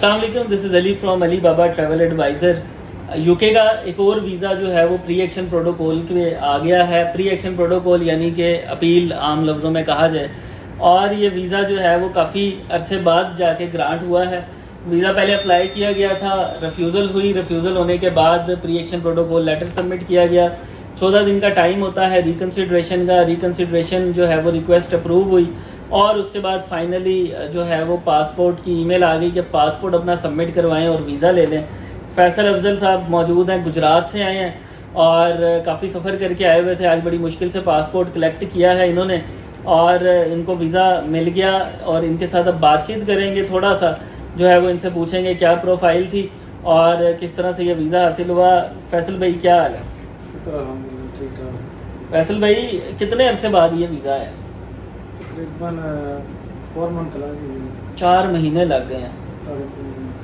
अस्सलाम वालेकुम, this is Ali from Ali Baba travel advisor. UK का एक और वीज़ा जो है वो प्री एक्शन प्रोटोकॉल के आ गया है। प्री एक्शन प्रोटोकॉल यानी कि अपील आम लफ्ज़ों में कहा जाए, और ये वीज़ा जो है वो काफ़ी अरसे बाद जाके ग्रांट हुआ है। वीज़ा पहले अप्लाई किया गया था, रिफ्यूज़ल हुई, रिफ्यूज़ल होने के बाद pre action protocol letter submit किया गया। 14 दिन का टाइम होता है रिकन्सिड्रेशन का। रिकन्सिड्रेशन जो है वो रिक्वेस्ट अप्रूव हुई, और उसके बाद फाइनली जो है वो पासपोर्ट की ईमेल आ गई कि पासपोर्ट अपना सबमिट करवाएं और वीज़ा ले लें। फैसल अफजल साहब मौजूद हैं, गुजरात से आए हैं और काफ़ी सफ़र करके आए हुए थे। आज बड़ी मुश्किल से पासपोर्ट कलेक्ट किया है इन्होंने, और इनको वीज़ा मिल गया। और इनके साथ अब बातचीत करेंगे, थोड़ा सा जो है वो इनसे पूछेंगे क्या प्रोफाइल थी और किस तरह से ये वीज़ा हासिल हुआ। फैसल भाई क्या हाल है? फैसल भाई, कितने अरसे बाद ये वीज़ा है? तकरीबन 4 मंथ लगे, 4 महीने लग गए हैं,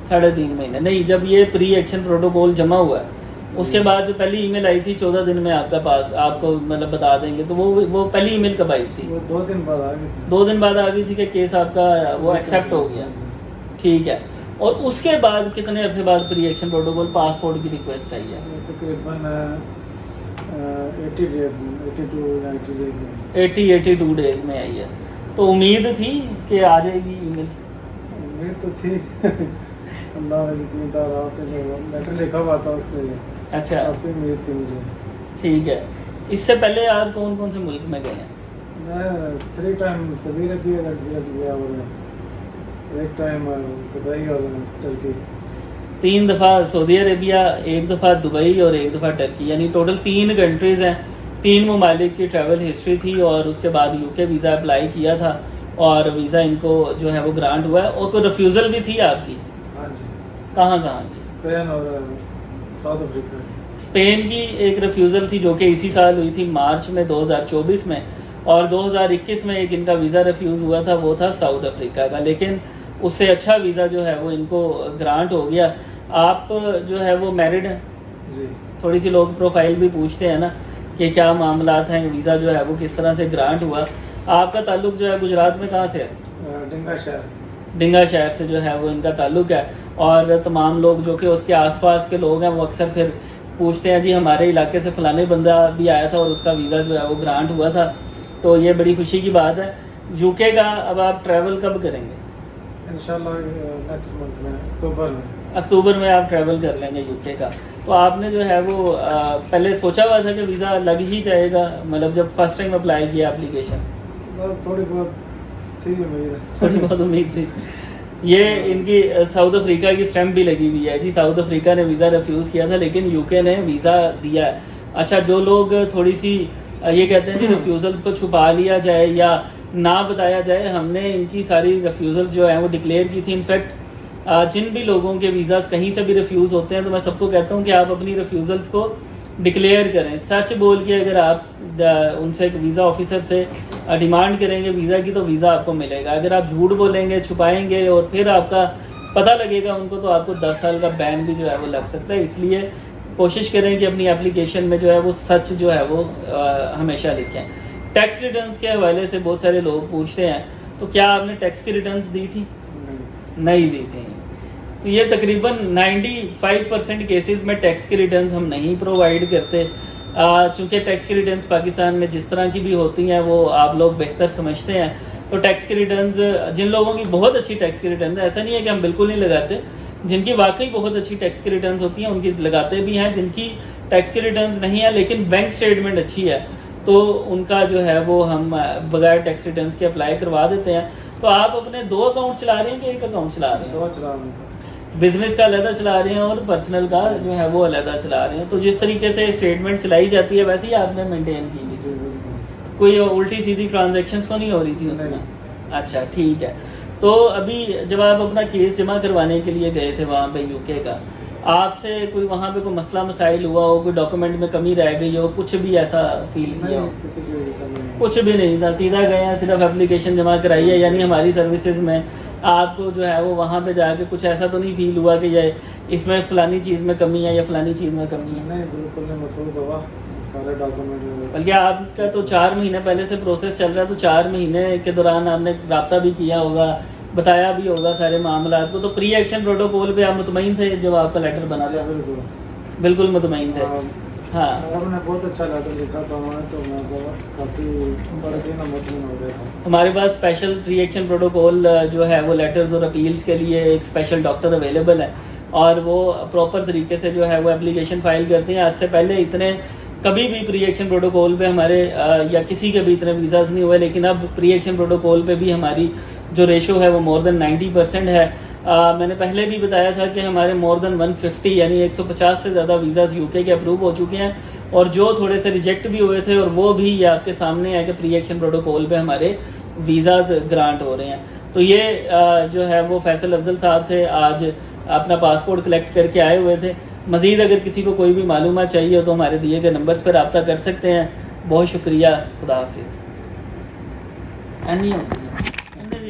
3.5 महीने नहीं। जब ये प्री एक्शन प्रोटोकॉल जमा हुआ है उसके बाद जो पहली ईमेल आई थी 14 दिन में आपका पास, आपको मतलब बता देंगे, तो वो पहली ईमेल कब आई थी? वो 2 दिन बाद आ गई थी। 2 दिन बाद आ गई थी कि केस आपका वो एक्सेप्ट हो गया, ठीक है। और उसके बाद कितने अरसे बाद प्री एक्शन प्रोटोकॉल पासपोर्ट की रिक्वेस्ट आई है? तकरीबन 80 डेज में, 82 डेज में आई है। तो उम्मीद थी कि आ जाएगी ईमेल? उम्मीद तो थी अल्लाह का यकीन था, रात पे जो लेटर लिखा हुआ था उसके लिए अच्छा, काफ़ी उम्मीद थी मुझे। ठीक है। इससे पहले आप कौन कौन से मुल्क में गए हैं? मैं 3 टाइम सऊदी अरबिया गया और 1 टाइम दुबई और टर्की। 3 दफ़ा सऊदी अरेबिया, 1 दफ़ा दुबई और 1 दफ़ा टर्की, यानी टोटल 3 कंट्रीज़ हैं। 3 ममालिक की ट्रैवल हिस्ट्री थी, और उसके बाद यूके वीज़ा अप्लाई किया था और वीज़ा इनको जो है वो ग्रांट हुआ है। और कोई रिफ्यूज़ल भी थी आपकी? हाँ जी। कहाँ कहाँ की? स्पेन और साउथ अफ्रीका। स्पेन की एक रिफ्यूज़ल थी जो कि इसी साल हुई थी, मार्च में 2024 में, और 2021 में एक इनका वीज़ा रिफ्यूज़ हुआ था, वो था साउथ अफ्रीका का। लेकिन उससे अच्छा वीज़ा जो है वो इनको ग्रांट हो गया। आप जो है वो मैरिड हैं? जी। थोड़ी सी लोग प्रोफाइल भी पूछते हैं ना कि क्या मामलात हैं, वीज़ा जो है वो किस तरह से ग्रांट हुआ। आपका ताल्लुक जो है गुजरात में कहाँ से है? डिंगा शहर। डिंगा शहर से जो है वो इनका ताल्लुक है। और तमाम लोग जो कि उसके आसपास के लोग हैं वो अक्सर फिर पूछते हैं जी हमारे इलाके से फ़लाने बंदा भी आया था और उसका वीज़ा जो है वो ग्रांट हुआ था। तो ये बड़ी खुशी की बात है। यूके का अब आप ट्रैवल कब करेंगे? इंशाल्लाह नेक्स्ट मंथ में, अक्टूबर में। अक्टूबर में आप ट्रैवल कर लेंगे यूके का। तो आपने जो है वो पहले सोचा हुआ था कि वीज़ा लग ही जाएगा, मतलब जब फर्स्ट टाइम अप्लाई किया एप्लीकेशन? बस थोड़ी बहुत थी उम्मीद। थोड़ी बहुत उम्मीद थी। ये इनकी साउथ अफ्रीका की स्टैम्प भी लगी हुई है जी। साउथ अफ्रीका ने वीज़ा रिफ्यूज़ किया था लेकिन यूके ने वीज़ा दिया है। अच्छा, जो लोग थोड़ी सी ये कहते हैं कि रिफ्यूज़ल्स को छुपा लिया जाए या ना बताया जाए, हमने इनकी सारी रिफ्यूज़ल्स जो है वो डिक्लेयर की थी। इनफैक्ट जिन भी लोगों के वीज़ास कहीं से भी रिफ्यूज़ होते हैं तो मैं सबको कहता हूँ कि आप अपनी रिफ्यूज़ल्स को डिक्लेयर करें। सच बोल के अगर आप उनसे एक वीज़ा ऑफिसर से डिमांड करेंगे वीज़ा की तो वीज़ा आपको मिलेगा। अगर आप झूठ बोलेंगे, छुपाएंगे और फिर आपका पता लगेगा उनको, तो आपको 10 साल का बैन भी जो है वो लग सकता है। इसलिए कोशिश करें कि अपनी एप्लीकेशन में जो है वो सच जो है वो हमेशा लिखें। टैक्स रिटर्न्स के हवाले से बहुत सारे लोग पूछते हैं, तो क्या आपने टैक्स की रिटर्न्स दी थी? नहीं दी थी। तो ये तकरीबन 95% केसेस में टैक्स की रिटर्न्स हम नहीं प्रोवाइड करते, चूँकि टैक्स की रिटर्न्स पाकिस्तान में जिस तरह की भी होती हैं वो आप लोग बेहतर समझते हैं। तो टैक्स की रिटर्न्स जिन लोगों की बहुत अच्छी टैक्स की रिटर्न है, ऐसा नहीं है कि हम बिल्कुल नहीं लगाते, जिनकी वाकई बहुत अच्छी टैक्स की रिटर्न्स होती हैं उनकी लगाते भी हैं। जिनकी टैक्स की रिटर्न्स नहीं है लेकिन बैंक स्टेटमेंट अच्छी है तो उनका जो है वो हम बगैर टैक्स रिटर्न्स के अप्लाई करवा देते हैं। तो आप अपने 2 अकाउंट चला रहे हैं कि 1 अकाउंट चला रहे हैं? 2 चला रहे हैं। बिजनेस का अलहदा चला रहे हैं और पर्सनल का जो है वो अलहदा चला रहे हैं। तो जिस तरीके से स्टेटमेंट चलाई जाती है वैसे ही आपने मेंटेन की थी? कोई उल्टी सीधी ट्रांजैक्शंस तो नहीं हो रही थी उसमें? अच्छा, ठीक है। तो अभी जब आप अपना केस जमा करवाने के लिए गए थे वहाँ पे यूके का, आपसे कोई वहाँ पे कोई मसला मसाइल हुआ हो, कोई डॉक्यूमेंट में कमी रह गई हो, कुछ भी ऐसा फील किया हो? किसी चीज़ की कमी नहीं। कुछ भी नहीं था, सीधा गए हैं, सिर्फ एप्लीकेशन जमा कराई है। यानी हमारी सर्विसेज में आपको जो है वो वहाँ पे जाके कुछ ऐसा तो नहीं फील हुआ कि ये इसमें फ़लानी चीज़ में कमी है या फ़लानी चीज़ में कमी है? नहीं, बिल्कुल नहीं महसूस हुआ। सारे डॉक्यूमेंट, बल्कि आपका तो 4 महीने पहले से प्रोसेस चल रहा है, तो 4 महीने के दौरान आपने रब्ता भी किया होगा, बताया भी होगा सारे मामला को। तो प्री एक्शन प्रोटोकॉल पे आप मुतमईन थे जब आपका लेटर बना था? बिल्कुल बिल्कुल मुतमईन थे। हाँ आपने बहुत अच्छा लेटर लिखा था हमें, तो मैं बहुत काफ़ी बढ़ के ना मुतमिन हो गया था। हमारे पास स्पेशल प्री एक्शन प्रोटोकॉल जो है वो लेटर्स और अपील्स के लिए एक स्पेशल डॉक्टर अवेलेबल है, और वो प्रॉपर तरीके से जो है वो एप्लीकेशन फाइल करते हैं। आज से पहले इतने कभी भी प्री एक्शन प्रोटोकॉल पे हमारे या किसी के भी इतने वीज़ाज नहीं हुए, लेकिन अब प्री एक्शन प्रोटोकॉल पे भी हमारी जो रेशो है वो मोर देन 90% है। मैंने पहले भी बताया था कि हमारे मोर देन 150 यानी 150 से ज़्यादा वीज़ाज यूके के अप्रूव हो चुके हैं, और जो थोड़े से रिजेक्ट भी हुए थे, और वो भी ये आपके सामने है कि प्री एक्शन प्रोटोकॉल पे हमारे वीज़ाज ग्रांट हो रहे हैं। तो ये जो है वो फैसल अफजल साहब थे, आज अपना पासपोर्ट कलेक्ट करके आए हुए थे। मज़ीद अगर किसी को कोई भी मालूमात चाहिए हो तो हमारे दिए गए नंबर्स पर रब्ता कर सकते हैं। बहुत शुक्रिया, खुदा हाफिज़।